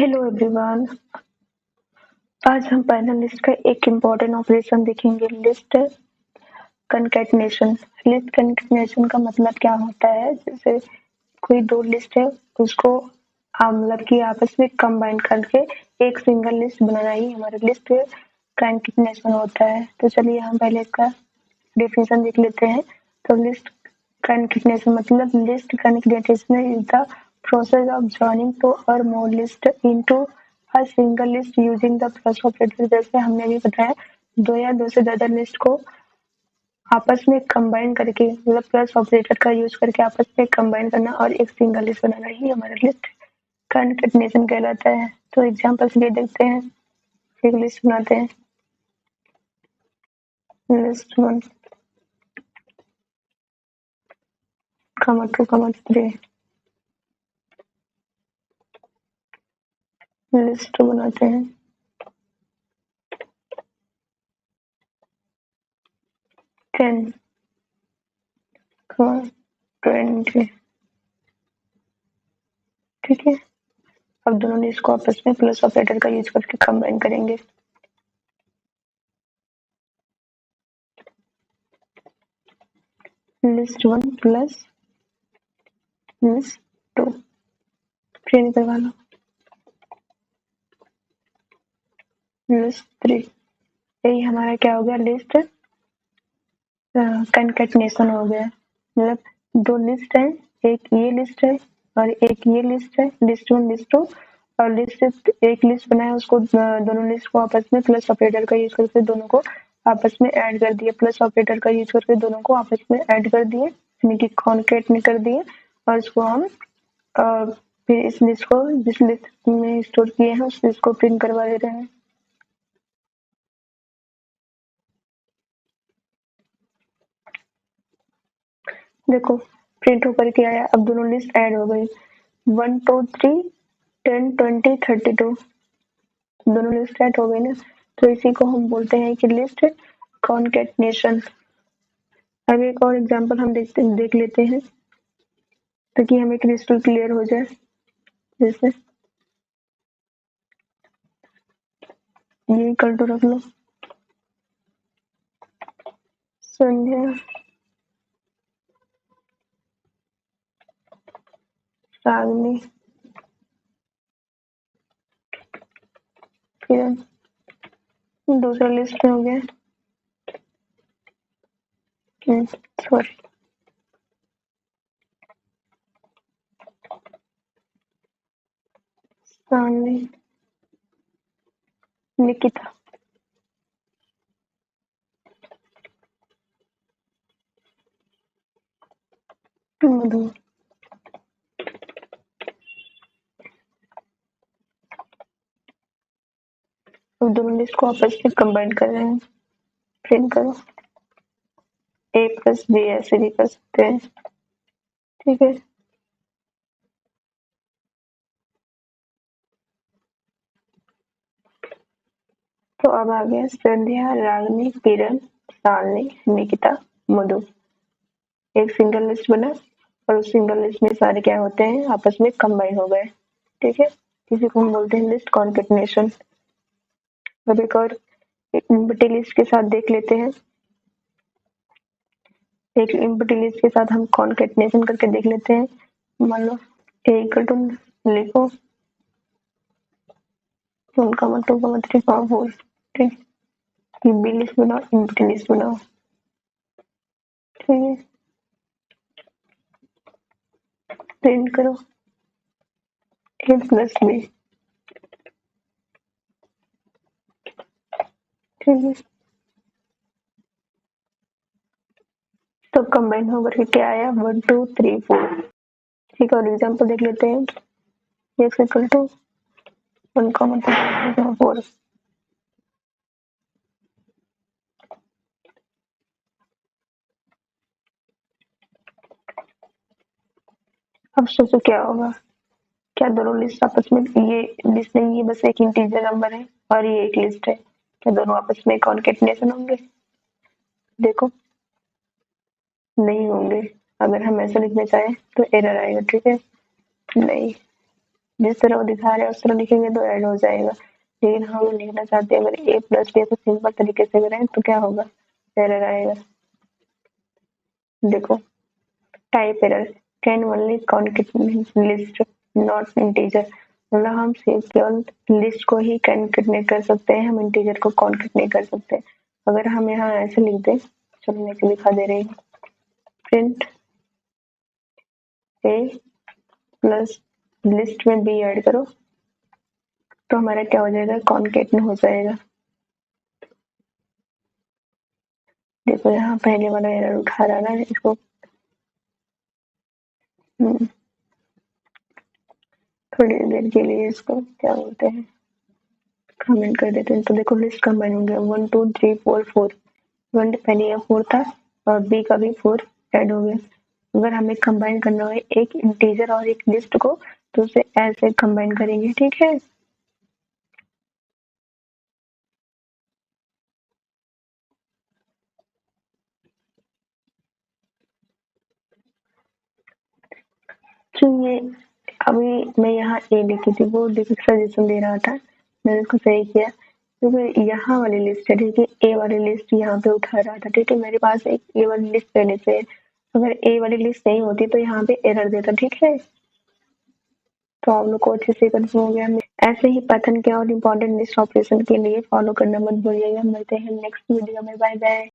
Hello everyone. आज हम panel list का एक इम्पॉर्टेंट ऑपरेशन देखेंगे, लिस्ट कंकैटिनेशन। लिस्ट कंकैटिनेशन का मतलब क्या होता है? जैसे कोई दो लिस्ट है, उसको मतलब कि आपस में कंबाइन करके एक सिंगल लिस्ट बनाना ही हमारा लिस्ट कंकैटिनेशन होता है। तो चलिए हम पहले इसका डेफिनेशन देख लेते हैं। तो लिस्ट कंकैटिनेशन मतलब list concatenation is the process of joining two or more list into a single list using the plus operator। जैसे हमने अभी बताया, दो या दो से ज्यादा लिस्ट को आपस में कंबाइन करके मतलब प्लस ऑपरेटर का यूज करके आपस में कंबाइन करना और एक सिंगल लिस्ट बनाना ही हमारा लिस्ट कंकैटिनेशन कहलाता है। तो एग्जांपल्स लिए देखते हैं, एक लिस्ट बनाते हैं। लिस्ट 1, 2, 3 लिस्ट बनाते हैं। 10, 20। ठीक है, अब दोनों लिस्ट को आपस में प्लस ऑपरेटर का यूज करके कंबाइन करेंगे। लिस्ट 1 प्लस लिस्ट 2 प्रिंट करवा लो। लिस्ट 3, यही हमारा क्या हो गया, लिस्ट कंकैटिनेशन हो गया। मतलब दो लिस्ट है, एक ये लिस्ट है और एक ये लिस्ट है, लिस्ट 1 लिस्ट 2, और लिस्ट एक लिस्ट बनाया, उसको दोनों लिस्ट को आपस में प्लस ऑपरेटर का यूज करके दोनों को आपस में ऐड कर दिए। प्लस ऑपरेटर का यूज करके दोनों को आपस में ऐड कर दिए, यानी कि कॉन्कैट कर दिए। और इसको हम फिर इस लिस्ट को जिस लिस्ट में स्टोर किए हैं उस लिस्ट को प्रिंट करवा दे रहे हैं। देखो प्रिंट होकर के आया। अब दोनों लिस्ट ऐड हो गई, 1 2 3 10 20 32 दोनों लिस्ट ऐड हो गई ना। तो इसी को हम बोलते हैं कि लिस्ट कॉन्कैटिनेशन। अब एक और एग्जांपल हम देख लेते हैं ताकि हमें क्रिस्टल क्लियर हो जाए। जैसे ये कर दो, रख लो। संध्या, रागनी, किरण। दूसरा लिस्ट में हो गया, सॉरी, सानवी, निकिता, मधु। अब दोनों लिस्ट को आपस में कंबाइन कर रहे हैं, प्रिंट करो। ए प्लस बी ऐसे भी कर सकते हैं। ठीक है, तो अब आ गया संध्या, रागनी, किरण, शालिनी, निकिता, मधु। एक सिंगल लिस्ट बना और उस सिंगल लिस्ट में सारे क्या होते हैं, आपस में कंबाइन हो गए। ठीक है, इसी को हम बोलते हैं लिस्ट कॉन्कैटिनेशन। अब एक और एम्प्टी लिस्ट के साथ देख लेते हैं। एक एम्प्टी लिस्ट के साथ हम कॉन्कैटिनेशन करके देख लेते हैं। मान लो ए इक्वल टू लिखो 1 2 3 4। ठीक, बी लिस्ट बनाओ, एम्प्टी लिस्ट बनाओ। ठीक है, प्रिंट करो ए प्लस बी। ठीक है, तो कंबाइन होकर के क्या आया, 1 2 3 4। ठीक है, और एग्जांपल देख लेते हैं। x equal to 1 2 4। अब सोचो क्या होगा, क्या दोनों लिस्ट आपस में, ये लिस्ट नहीं, ये बस एक इंटीजर नंबर है और ये एक लिस्ट है, क्या दोनों आपस में कॉन्कैटिनेशन होंगे? देखो नहीं होंगे। अगर हम ऐसा लिखना चाहें तो एरर आएगा। ठीक है, नहीं, जिस तरह वो दिखा रहे हैं उस तरह लिखेंगे तो ऐड हो जाएगा, लेकिन हम लिखना चाहते हैं अगर a प्लस b को सिंपल तरीके से करें तो क्या होगा, एरर आएगा। देखो type error, can only concatenate list not integer, मतलब हम सिर्फ केवल लिस्ट को ही कॉन्केटनेट कर सकते हैं, हम इंटीजर को कॉन्केट नहीं कर सकते। अगर हम यहाँ ऐसे लिख दें, चलो मैं लिखा दे रही हूँ, प्रिंट a प्लस लिस्ट में b ऐड करो तो हमारा क्या हो जाएगा, कॉन्केटन हो जाएगा। देखो यहाँ पहले वाला एरर उठा रहा ना, इसको थोड़ी देर के लिए इसको क्या बोलते हैं, कमेंट कर देते हैं। तो देखो लिस्ट कंबाइन हो गया, 1 2 3 4 4, 1 पहले ये 4 था और b का भी 4 ऐड हो गया। अगर हमें कंबाइन करना हो एक इंटीजर और एक लिस्ट को तो उसे ऐसे कंबाइन करेंगे, ठीक है। तो ये अभी मैं यहाँ ए लिखी थी, वो सजेशन दे रहा था, मैंने उसको सही किया क्योंकि तो यहाँ वाली लिस्ट है, ठीक है, ए वाली लिस्ट यहाँ पे उठा रहा था, ठीक है, मेरे पास एक ए वाली लिस्ट पहले से है, अगर ए वाली लिस्ट नहीं होती तो यहाँ पे एरर देता, ठीक है। तो आप लोग को अच्छे से कंफर्म हो गया। ऐसे ही पाइथन के और इम्पोर्टेंट लिस्ट ऑपरेशन के लिए फॉलो करना मत भूलिएगा। मिलते हैं नेक्स्ट वीडियो में, बाय बाय।